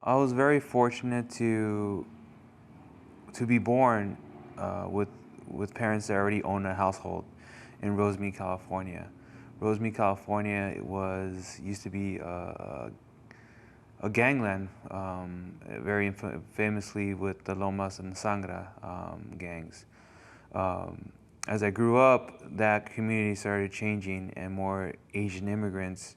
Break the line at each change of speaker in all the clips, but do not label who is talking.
I was very fortunate to be born with parents that already own a household in Rosemead, California. Rosemead, California used to be a gangland, very famously with the Lomas and Sangra gangs. As I grew up, that community started changing and more Asian immigrants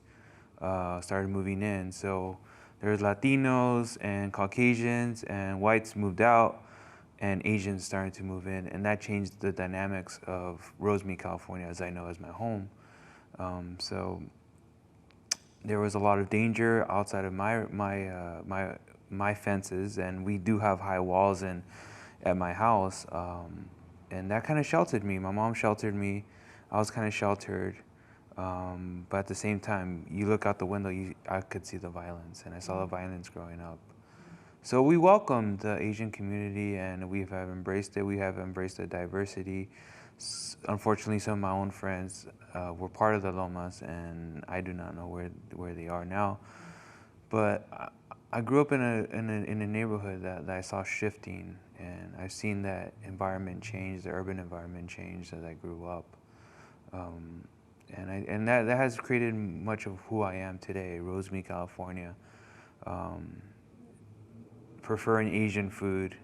started moving in. So there's Latinos and Caucasians and whites moved out and Asians started to move in, and that changed the dynamics of Rosemead, California, as I know as my home. So there was a lot of danger outside of my fences, and we do have high walls at my house, and that kind of sheltered me. My mom sheltered me. I was kind of sheltered. But at the same time, you look out the window, I could see the violence, and I saw the violence growing up. So we welcomed the Asian community, and we have embraced it. We have embraced the diversity. Unfortunately, some of my own friends were part of the Lomas, and I do not know where they are now. But I grew up in a neighborhood that I saw shifting, and I've seen that environment change, the urban environment change as I grew up. And that has created much of who I am today, Rosemead, California. Preferring Asian food,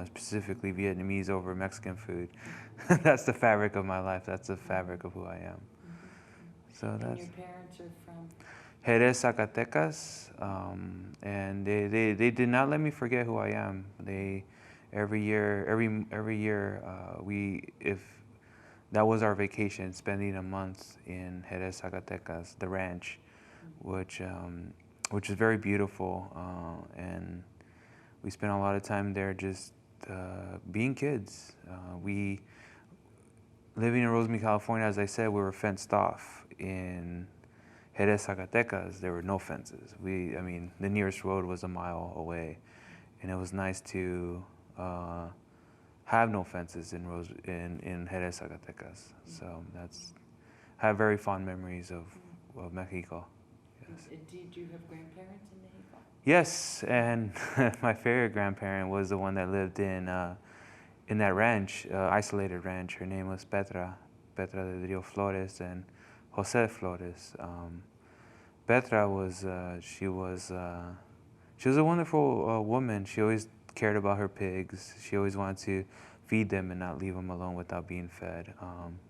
specifically Vietnamese over Mexican food. That's the fabric of my life. That's the fabric of who I am. So
and
that's.
Your parents are from?
Jerez, Zacatecas, and they did not let me forget who I am. Every year if that was our vacation, spending a month in Jerez, Zacatecas, the ranch, which is very beautiful, and we spent a lot of time there just being kids. Living in Rosemead, California, as I said, we were fenced off. In Jerez, Zacatecas, there were no fences. The nearest road was a mile away, and it was nice to have no fences in Jerez, Zacatecas. So I have very fond memories of Mexico.
Yes. Did you have grandparents in Mexico?
Yes, and my favorite grandparent was the one that lived in that ranch, isolated ranch. Her name was Petra de Rio Flores and Jose Flores. Petra was she was a wonderful woman. She always cared about her pigs. She always wanted to feed them and not leave them alone without being fed.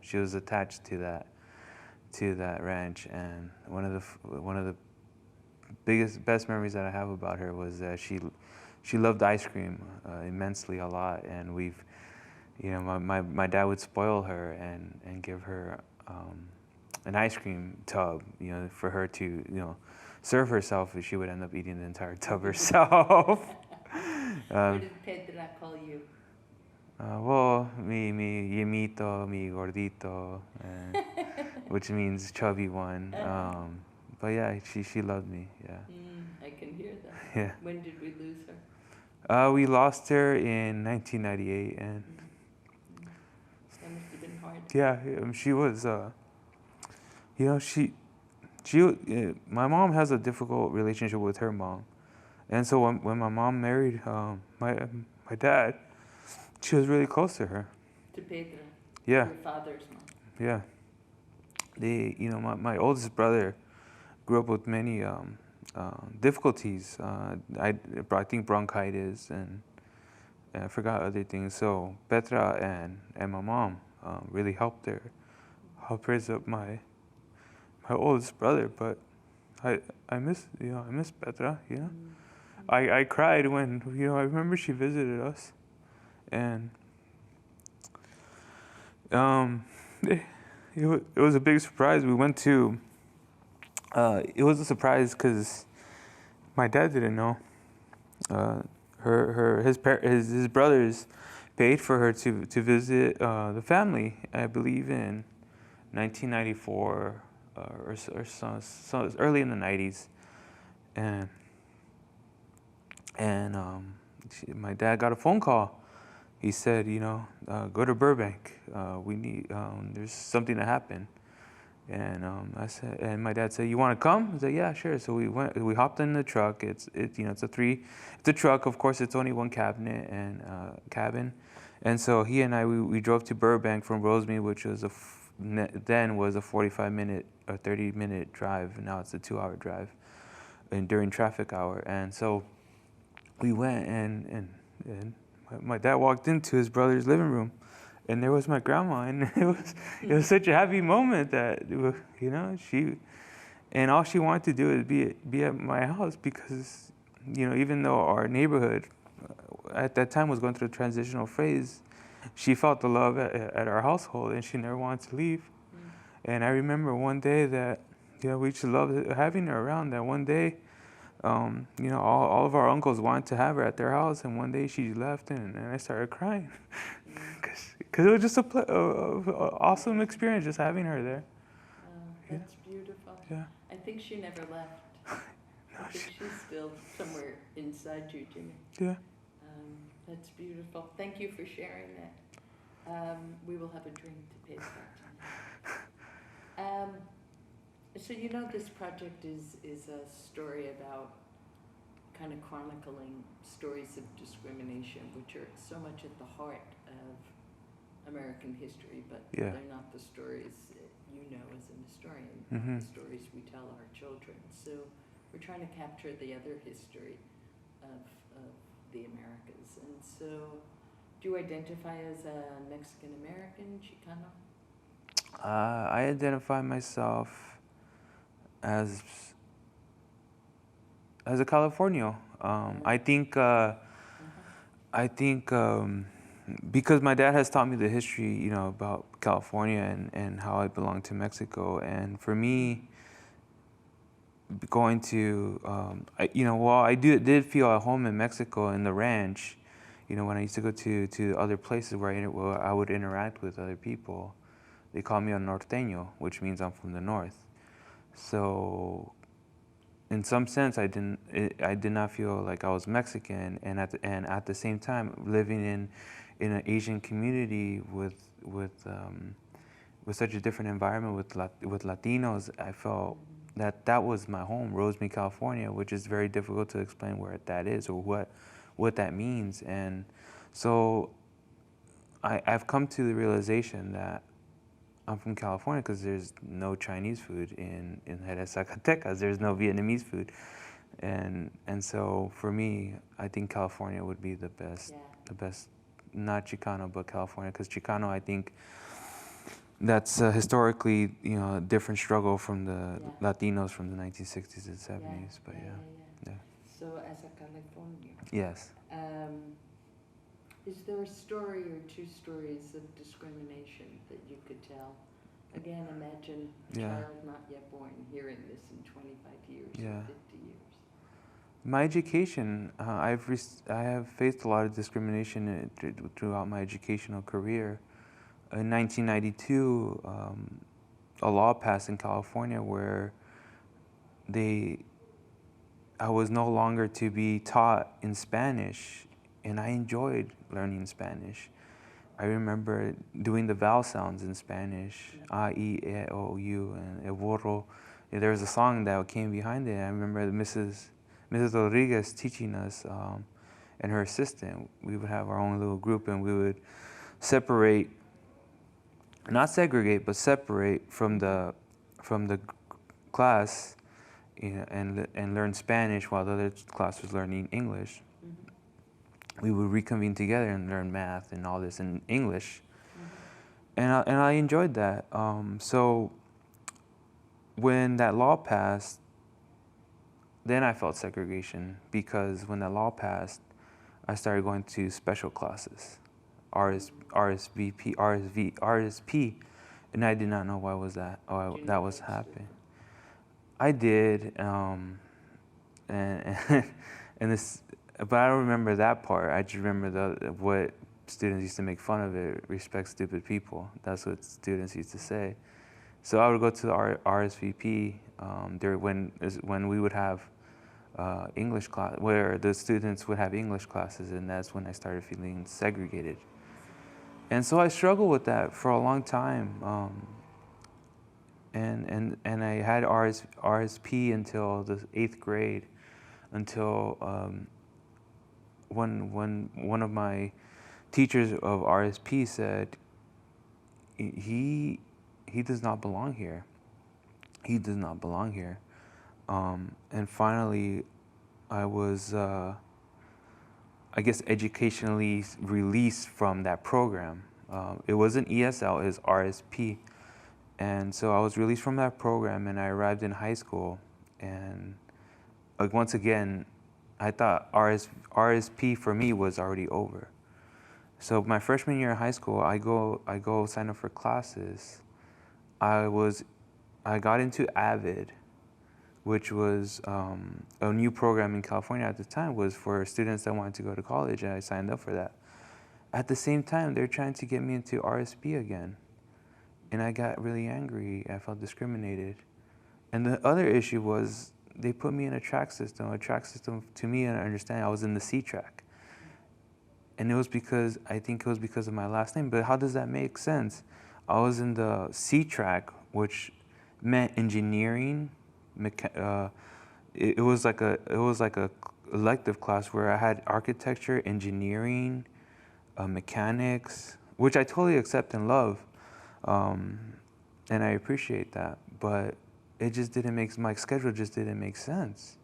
She was attached to that ranch, and one of the best memories that I have about her was that she loved ice cream immensely, a lot, and my dad would spoil her and give her an ice cream tub, for her to, serve herself, and she would end up eating the entire tub herself.
What did Petra call you?
Well, mi yemito, mi gordito, which means chubby one. But yeah, she loved me. Yeah.
I can hear that.
Yeah.
When did we lose her?
We lost her in 1998, and
That must have been hard.
yeah, she was. My mom has a difficult relationship with her mom, and so when my mom married my dad, she was really close to her.
To Petra.
Yeah.
Your father's mom.
Yeah. My oldest brother grew up with many difficulties. I think bronchitis and I forgot other things. So Petra and my mom really helped raise up my oldest brother. But I miss Petra. I cried when I remember she visited us, and it was a big surprise. We went to. It was a surprise because my dad didn't know. His brothers paid for her to visit the family. I believe in 1994 or so early in the 90s, and my dad got a phone call. He said, go to Burbank. We need there's something to happen. And I said, and my dad said, "You want to come?" I said, "Yeah, sure." So we went. We hopped in the truck. It's a truck. Of course, it's only one cabinet and cabin. And so he and I we drove to Burbank from Rosemead, which was then was a 45-minute or 30-minute drive. And now it's a 2-hour drive, and during traffic hour. And so we went, and my dad walked into his brother's living room, and there was my grandma, and it was such a happy moment that she, and all she wanted to do is be at my house, because even though our neighborhood at that time was going through a transitional phase, she felt the love at our household, and she never wanted to leave. And I remember one day that we just loved having her around. That one day, all of our uncles wanted to have her at their house, and one day she left, and I started crying because it was just a awesome experience just having her there.
That's beautiful.
Yeah.
I think she never left. I think she's still somewhere inside you, Jimmy.
Yeah.
That's beautiful. Thank you for sharing that. We will have a drink to pay that. So this project is a story about kind of chronicling stories of discrimination, which are so much at the heart of American history, but
Yeah.
they're not the stories as an historian,
Mm-hmm.
the stories we tell our children. So we're trying to capture the other history of the Americas. And so, do you identify as a Mexican-American, Chicano?
I identify myself as a Californio. I think because my dad has taught me the history, about California and how I belong to Mexico. And for me, going to, while I did feel at home in Mexico in the ranch, when I used to go to other places where I would interact with other people, they call me a norteño, which means I'm from the north. So, in some sense, I did not feel like I was Mexican, and at the same time, living in an Asian community with such a different environment with Latinos, I felt that was my home, Rosemead, California, which is very difficult to explain where that is or what that means. And so I've come to the realization that I'm from California because there's no Chinese food in Jerez, Zacatecas. There's no Vietnamese food, and so for me, I think California would be the best.
Yeah.
The best, not Chicano, but California, because Chicano, I think that's historically a different struggle from the Latinos from the 1960s and 70s. But yeah.
So as a Californian.
Yes.
Is there a story or two stories of discrimination that you could tell? Again, imagine a child not yet born hearing this in 25 years or 50 years.
My education, I have faced a lot of discrimination throughout my educational career. In 1992, a law passed in California where I was no longer to be taught in Spanish, and I enjoyed learning Spanish. I remember doing the vowel sounds in Spanish, a, I, e, o, u, and el burro. There was a song that came behind it. I remember Mrs. Rodriguez teaching us, and her assistant. We would have our own little group, and we would separate, not segregate, but separate from the class, and learn Spanish while the other class was learning English. We would reconvene together and learn math and all this in English. And I enjoyed that. So when that law passed, then I felt segregation, because when that law passed, I started going to special classes, RSP, and I did not know why was that that was happening. I did, and this. But I don't remember that part. I just remember what students used to make fun of it. Respect stupid people. That's what students used to say. So I would go to the RSVP when we would have English class, where the students would have English classes, and that's when I started feeling segregated. And so I struggled with that for a long time. and I had RSP until the 8th grade, until when one of my teachers of RSP said he does not belong here. He does not belong here. And finally, I was, I guess, educationally released from that program. It wasn't ESL, it was RSP. And so I was released from that program, and I arrived in high school. And like once again, I thought RSP for me was already over. So my freshman year of high school, I go sign up for classes. I got into AVID, which was a new program in California at the time, was for students that wanted to go to college, and I signed up for that. At the same time, they're trying to get me into RSP again. And I got really angry. I felt discriminated. And the other issue was they put me in a track system. A track system, to me, and I understand, I was in the C track. And I think it was because of my last name. But how does that make sense? I was in the C track, which meant engineering. It was like a elective class where I had architecture, engineering, mechanics, which I totally accept and love, and I appreciate that. But it just didn't make, my schedule just didn't make sense.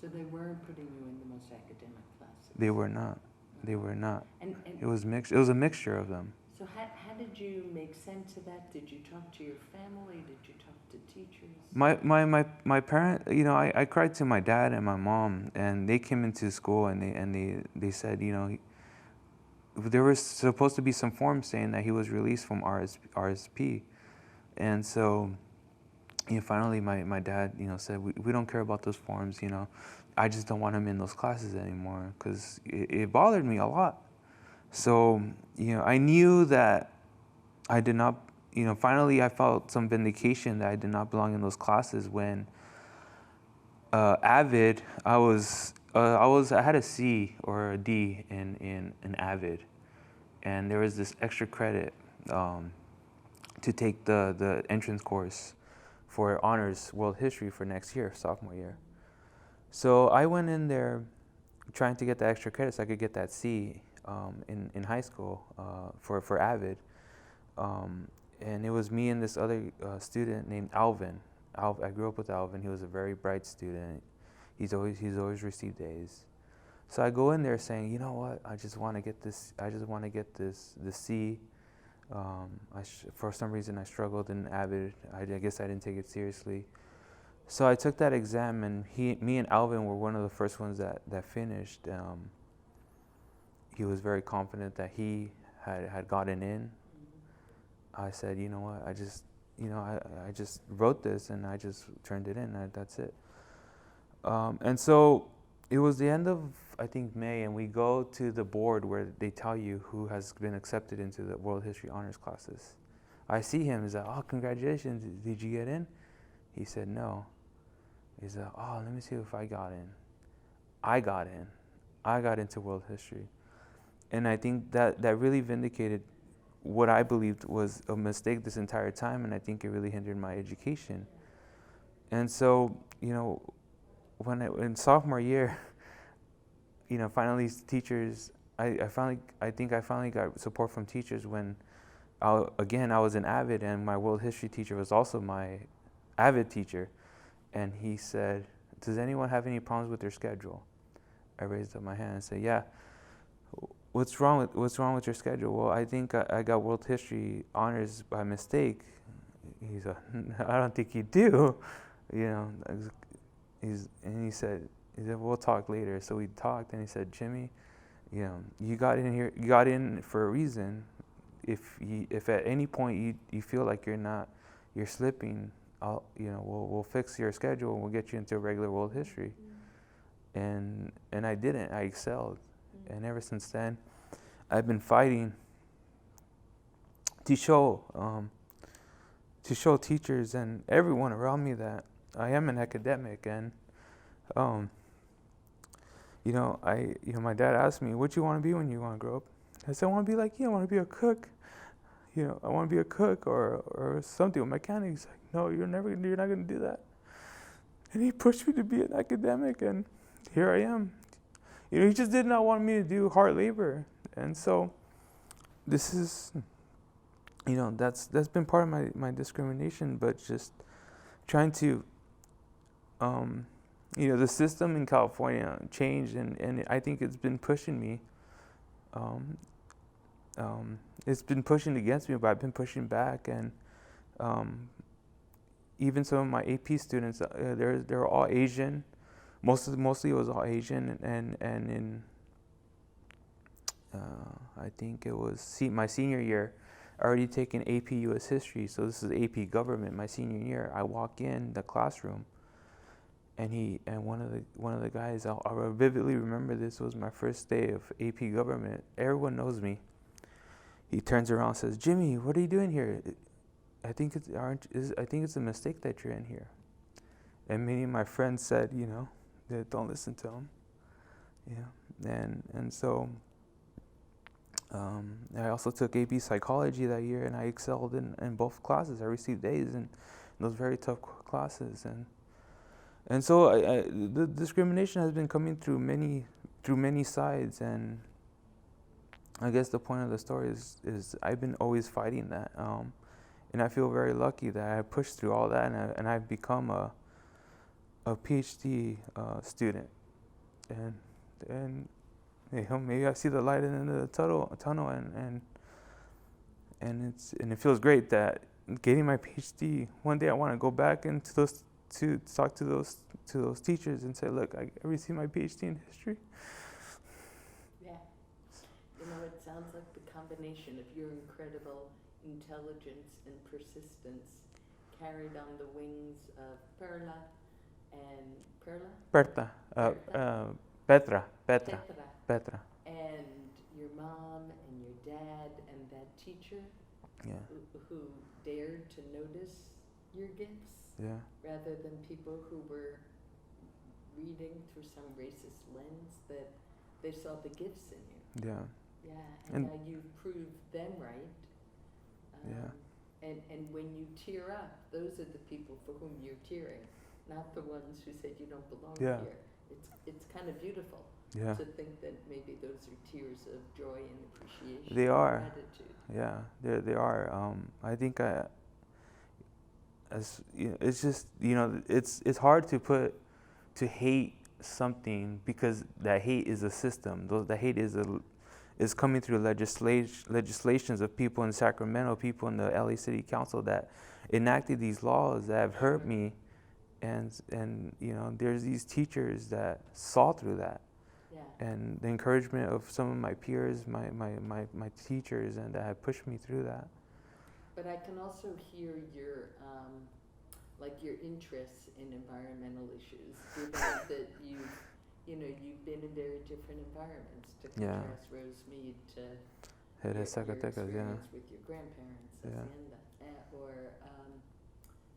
So they weren't putting you in the most academic classes?
They were not. They were not.
And
it was mixed. It was a mixture of them.
So how did you make sense of that? Did you talk to your family? Did you talk to teachers?
My parent, I cried to my dad and my mom, and they came into school and they said, there was supposed to be some form saying that he was released from RSP. And so finally my dad, said, we don't care about those forms, I just don't want him in those classes anymore, because it bothered me a lot. So, I knew that I did not, finally I felt some vindication that I did not belong in those classes when AVID, I had a C or a D in AVID, and there was this extra credit to take the entrance course for honors world history for next year, sophomore year. So I went in there trying to get the extra credit so I could get that C in high school for AVID. And it was me and this other student named Alvin. I grew up with Alvin. He was a very bright student. He's always received A's. So I go in there saying, you know what? I just want to get this. I just want to get the C. For some reason, I struggled in AVID. I guess I didn't take it seriously. So I took that exam, and me and Alvin were one of the first ones that finished. He was very confident that he had gotten in. I said, you know what? I just wrote this and I just turned it in. That's it. And so it was the end of, I think, May, and we go to the board where they tell you who has been accepted into the World History Honors classes. I see him. He's like, oh, congratulations. Did you get in? He said, no. He's like, oh, let me see if I got in. I got in. I got into World History. And I think that really vindicated what I believed was a mistake this entire time, and I think it really hindered my education. And so, in sophomore year, finally teachers, I finally got support from teachers when, I was in AVID, and my world history teacher was also my AVID teacher, and he said, does anyone have any problems with their schedule? I raised up my hand and said, yeah. What's wrong with your schedule? Well, I think I got world history honors by mistake. He's like, I don't think you do. He said, we'll talk later. So we talked, and he said, Jimmy, you got in here. You got in for a reason. If at any point you feel like you're slipping, we'll fix your schedule and we'll get you into regular world history. And I didn't. I excelled. And ever since then, I've been fighting to show teachers and everyone around me that I am an academic. And my dad asked me, "What do you want to be when you want to grow up?" I said, "I want to be like you. I want to be a cook."
I want to be a cook or something, a mechanic. He's like, no, you're not going to do that. And he pushed me to be an academic, and here I am. He just did not want me to do hard labor. And so this is, that's been part of my discrimination, but just trying to, the system in California changed, and I think it's been pushing me. It's been pushing against me, but I've been pushing back. And even some of my AP students, they're all Asian. Mostly it was all Asian, and in I think it was my senior year, I already taken AP US History, so this is AP Government. My senior year, I walk in the classroom, and one of the guys, I'll vividly remember this. Was my first day of AP Government. Everyone knows me. He turns around and says, "Jimmy, what are you doing here? I think it's a mistake that you're in here." And many of my friends said, that don't listen to him. And so I also took AP Psychology that year, and I excelled in both classes. I received A's in those very tough classes, and so the discrimination has been coming through many sides. And I guess the point of the story is I've been always fighting that, and I feel very lucky that I pushed through all that, and I've become a PhD student, and maybe I see the light in the end of the tunnel, and it feels great that getting my PhD. One day I want to go back into to talk to those teachers and say, look, I received my PhD in history.
Yeah, it sounds like the combination of your incredible intelligence and persistence carried on the wings of Perla and
Petra.
And your mom and your dad and that teacher,
Yeah.
who dared to notice your gifts,
Yeah.
rather than people who were reading through some racist lens that they saw the gifts in you.
Yeah.
Yeah, and now you've proved them right.
Yeah.
And when you tear up, those are the people for whom you're tearing, not the ones who said you don't belong
Yeah.
here. It's kind of beautiful
Yeah.
to think that maybe those are tears of joy and appreciation.
They are.
And gratitude.
Yeah, they are. I think it's just it's hard to hate something, because that hate is a system. That hate is coming through legislations of people in Sacramento, people in the LA City Council that enacted these laws that have hurt me, and there's these teachers that saw through that.
Yeah.
And the encouragement of some of my peers, my teachers, and that have pushed me through that.
But I can also hear your your interests in environmental issues, given that you've been in very different environments. To contrast Rosemead to your experience with your grandparents, Hacienda,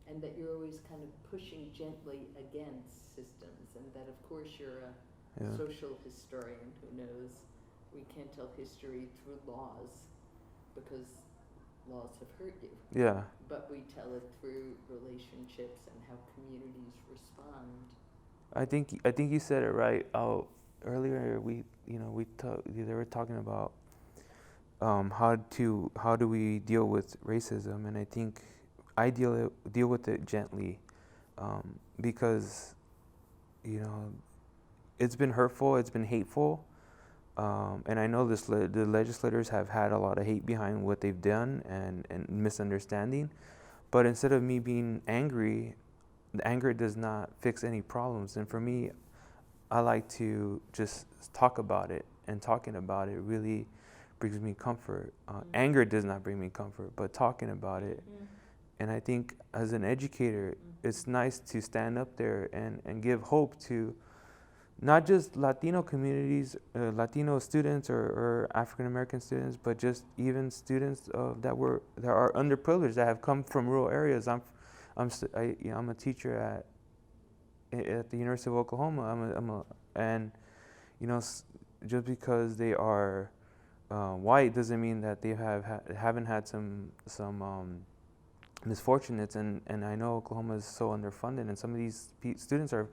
and that you're always kind of pushing gently against systems, and that of course you're a social historian who knows we can't tell history through laws because laws have hurt you.
Yeah.
But we tell it through relationships and how communities respond.
I think you said it right. Earlier they were talking about how do we deal with racism, and I think I deal with it gently, because it's been hurtful, it's been hateful, and I know the legislators have had a lot of hate behind what they've done and misunderstanding. But instead of me being angry, the anger does not fix any problems. And for me, I like to just talk about it, and talking about it really brings me comfort. Anger does not bring me comfort, but talking about it. And I think as an educator, it's nice to stand up there and give hope to not just Latino communities, Latino students or African American students, but just even students that are underprivileged, that have come from rural areas. I'm a teacher at the University of Oklahoma. And just because they are white doesn't mean that they haven't had some misfortunates, and I know Oklahoma is so underfunded, and some of these students are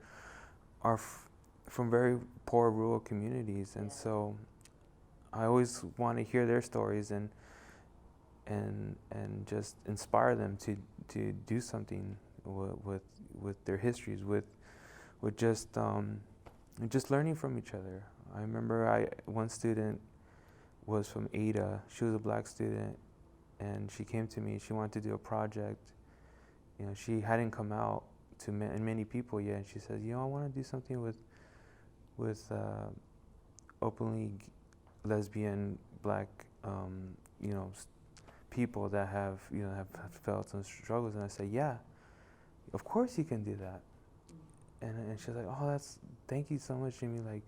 from very poor rural communities, and so I always want to hear their stories and just inspire them to do something with their histories, with just learning from each other. I remember one student was from Ada. She was a black student, and she came to me. She wanted to do a project. You know, she hadn't come out to many people yet, and she said, I want to do something with openly lesbian black people that have felt some struggles. And I said, yeah, of course you can do that. And she's like, thank you so much, Jimmy. Like,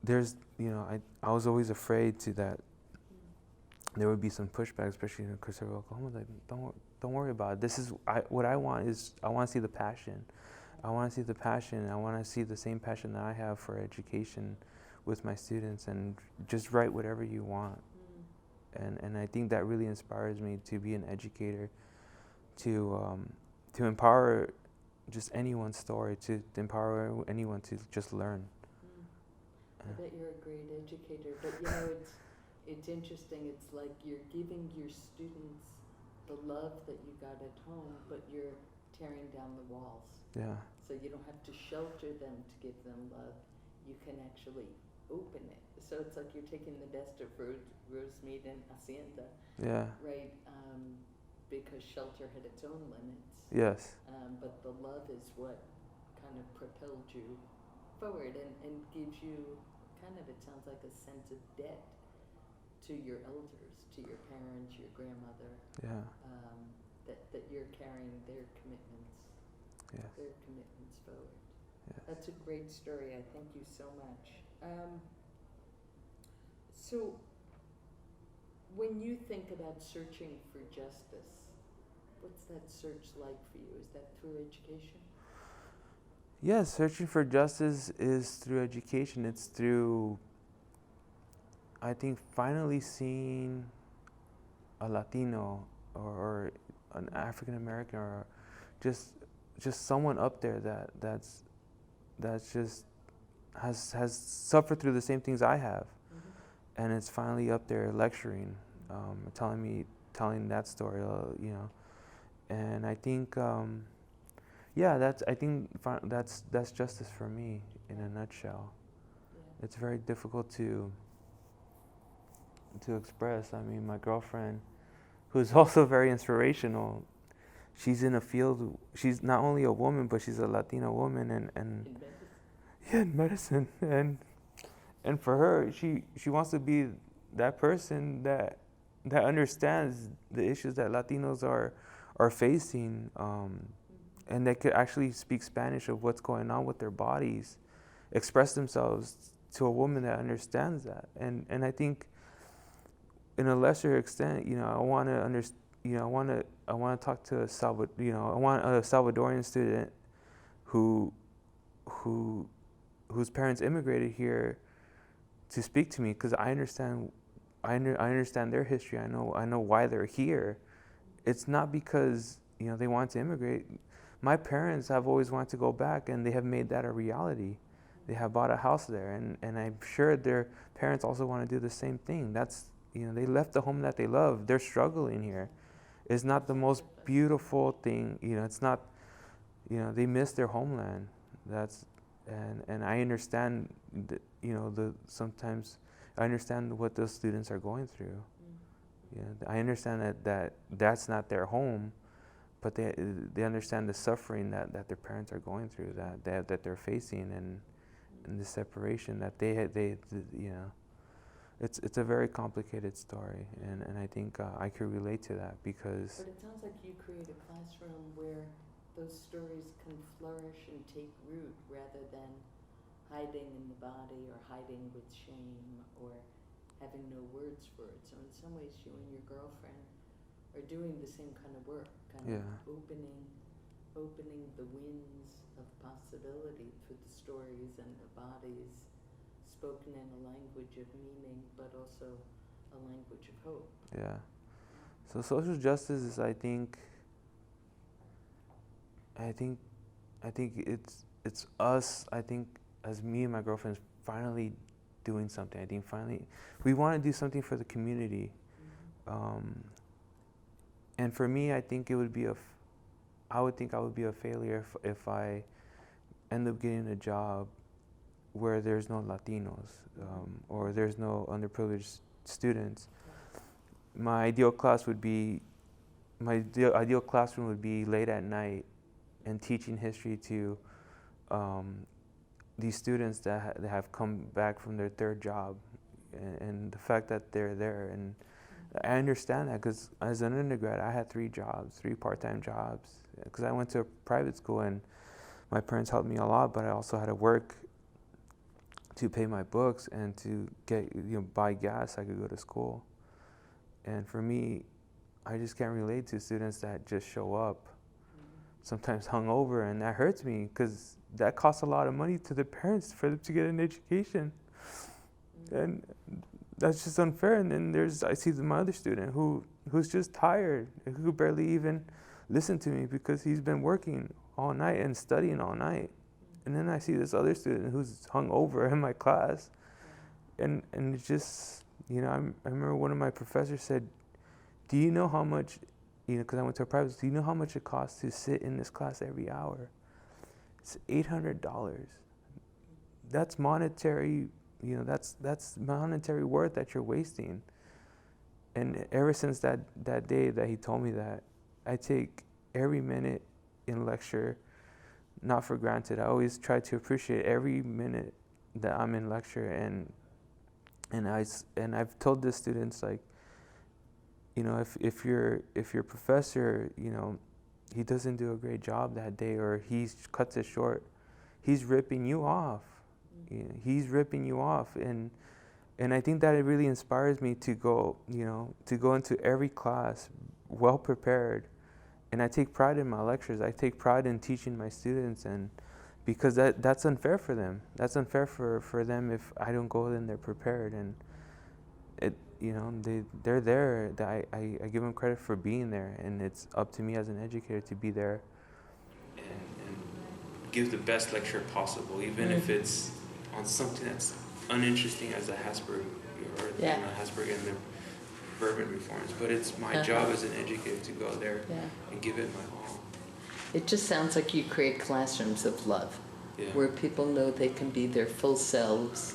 there's, I was always afraid that there would be some pushback, especially in conservative Oklahoma. Like, don't worry about it. This is what I want is I want to see the passion. I want to see the passion. I want to see the same passion that I have for education with my students, and just write whatever you want. And I think that really inspires me to be an educator, to empower just anyone's story, to empower anyone to just learn.
I bet you're a great educator, but it's interesting. It's like you're giving your students the love that you got at home, but you're tearing down the walls.
Yeah.
So you don't have to shelter them to give them love. You can actually open it. So it's like you're taking the best of Rosemead and Hacienda.
Yeah.
Right? Because shelter had its own limits.
Yes.
But the love is what kind of propelled you forward and gives you kind of, it sounds like, a sense of debt to your elders, to your parents, your grandmother.
Yeah.
That you're carrying their commitments.
Yes.
Their commitments forward.
Yes.
That's a great story. I thank you so much. So, when you think about searching for justice, what's that search like for you? Is that through education?
Yes, searching for justice is through education. It's through, I think, finally seeing a Latino or an African American or just someone up there that's just has suffered through the same things I have, and it's finally up there lecturing, telling that story, and I think, that's justice for me in a nutshell. Yeah. It's very difficult to express. I mean, my girlfriend, who's also very inspirational, she's in a field. She's not only a woman, but she's a Latina woman, and in medicine, and for her, she wants to be that person that understands the issues that Latinos are facing, and that could actually speak Spanish of what's going on with their bodies, express themselves to a woman that understands that, and I think, in a lesser extent, I want to talk to I want a Salvadorian student whose parents immigrated here to speak to me, because I understand their history. I know why they're here. It's not because they want to immigrate. My parents have always wanted to go back, and they have made that a reality. They have bought a house there, and I'm sure their parents also want to do the same thing. That's they left the home that they love. They're struggling here. It's not the most beautiful thing. It's not. They miss their homeland. And I understand. Sometimes I understand what those students are going through. I understand that's not their home, but they understand the suffering that their parents are going through, that they're facing, and the separation that they. It's a very complicated story, and I think I could relate to that because.
But it sounds like you create a classroom where those stories can flourish and take root rather than hiding in the body or hiding with shame or having no words for it. So in some ways, you and your girlfriend are doing the same kind of work, kind of opening the winds of possibility through the stories and the bodies, spoken in a language of meaning, but also language of hope.
Yeah. So social justice is, I think it's us. I think as me and my girlfriend finally doing something. I think finally we want to do something for the community. And for me, I think it would be I would think I would be a failure if I end up getting a job where there's no Latinos or there's no underprivileged students. My ideal classroom would be late at night and teaching history to these students that have come back from their third job, and the fact that they're there. And I understand that because as an undergrad, I had 3 part-time jobs, because I went to a private school and my parents helped me a lot, but I also had to work to pay my books and to buy gas so I could go to school. And for me, I just can't relate to students that just show up, sometimes hungover, and that hurts me because that costs a lot of money to the parents for them to get an education. And that's just unfair. And then I see my other student who's just tired, who barely even listen to me because he's been working all night and studying all night. And then I see this other student who's hungover in my class, and it's just, I remember one of my professors said, "Do you know how much, because I went to a private school, do you know how much it costs to sit in this class every hour? It's $800. That's monetary, that's monetary worth that you're wasting." And ever since that day that he told me that, I take every minute in lecture not for granted. I always try to appreciate every minute that I'm in lecture, and I've told the students, like, if your professor, he doesn't do a great job that day, or he cuts it short, he's ripping you off. He's ripping you off, and I think that it really inspires me to go into every class well prepared. And I take pride in my lectures. I take pride in teaching my students, and because that's unfair for them. That's unfair for them if I don't go in there prepared. And they're there. I give them credit for being there, and it's up to me as an educator to be there and give the best lecture possible, even if it's on something that's uninteresting as the Habsburg Habsburg and the bourbon reforms. But it's my job as an educator to go there and give it my all.
It just sounds like you create classrooms of love, where people know they can be their full selves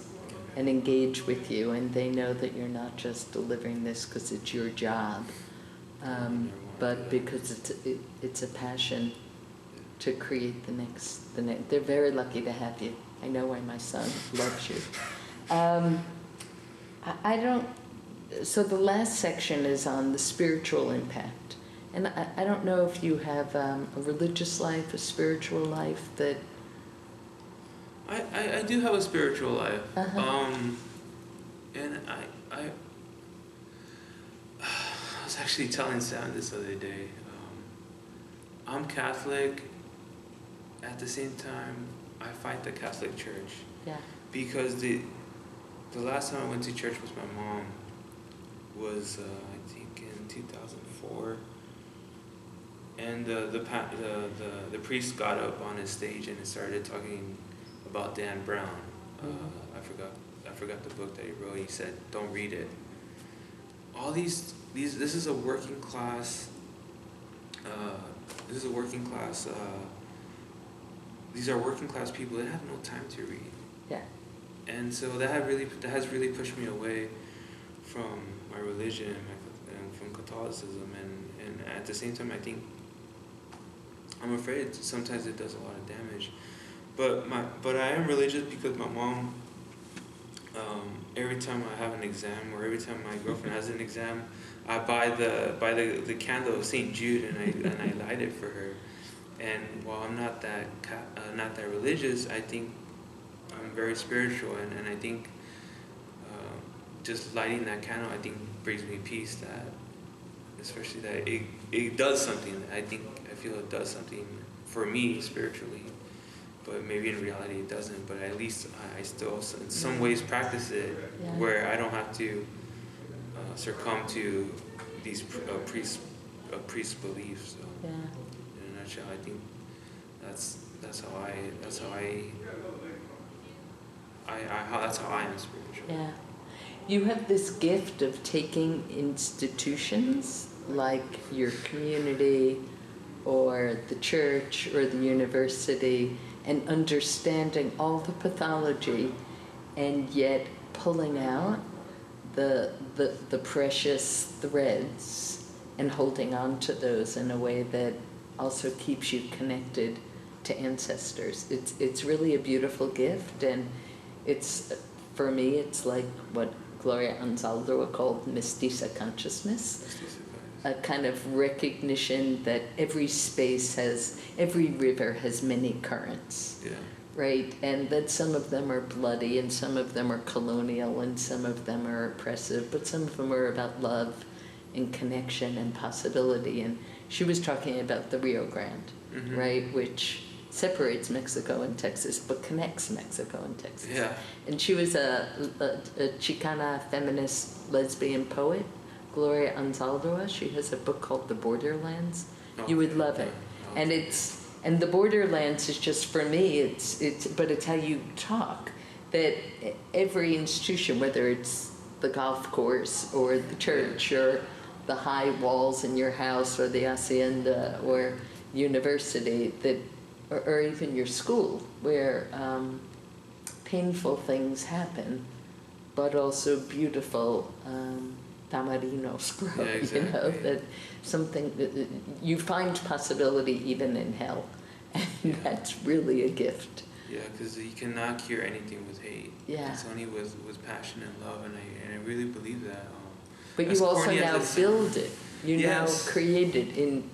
and engage with you, and they know that you're not just delivering this because it's your job, but because it's a passion to create the next. They're very lucky to have you. I know why my son loves you. So the last section is on the spiritual impact. And I don't know if you have a religious life, a spiritual life that...
I do have a spiritual life. And I was actually telling Sam this other day. I'm Catholic. At the same time, I fight the Catholic Church.
Yeah.
Because the last time I went to church with my mom was I think in 2004, and the priest got up on his stage and started talking about Dan Brown. I forgot the book that he wrote. He said, "Don't read it." All these this is a working class. These are working class people that have no time to read.
Yeah.
And so that has really pushed me away from my religion and from Catholicism, and at the same time I think I'm afraid sometimes it does a lot of damage. But I am religious because my mom, every time I have an exam, or every time my girlfriend has an exam, I buy the candle of St. Jude and I light it for her. And while I'm not that religious, I think I'm very spiritual, and I think just lighting that candle, I think, brings me peace. That, especially that it does something. I feel it does something for me spiritually, but maybe in reality it doesn't. But at least I still, in some ways, practice it where I don't have to
succumb to these priest beliefs. So
Yeah.
in a nutshell, I think that's how I am spiritual.
Yeah. You have this gift of taking institutions like your community or the church or the university and understanding all the pathology and yet pulling out the precious threads and holding on to those in a way that also keeps you connected to ancestors. It's really a beautiful gift, and it's, for me, it's like what Gloria Anzaldúa called mestiza consciousness, a kind of recognition that every space has, every river has many currents.
Yeah.
Right, and that some of them are bloody, and some of them are colonial, and some of them are oppressive, but some of them are about love and connection and possibility. And she was talking about the Rio Grande,
Mm-hmm.
right, which separates Mexico and Texas, but connects Mexico and Texas.
Yeah.
And she was a Chicana feminist lesbian poet, Gloria Anzaldúa. She has a book called The Borderlands. You would love it.
Okay.
And the Borderlands is just, for me, but it's how you talk. That every institution, whether it's the golf course or the church or the high walls in your house or the hacienda or university, or even your school, where painful things happen, but also beautiful tamarinos grow.
Yeah, exactly.
You know, that something you find possibility even in hell, and
Yeah.
that's really a gift.
Yeah, because you cannot cure anything with hate.
Yeah.
It's only with passion and love, and I really believe that.
But
as
you also
corny as
now
it sounds-
build it. You
Yes.
now create it in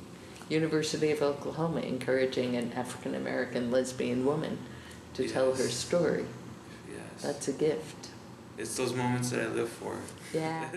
University of Oklahoma, encouraging an African American lesbian woman to tell her
Yes.
story.
Yes.
That's a gift.
It's those moments that I live for.
Yeah.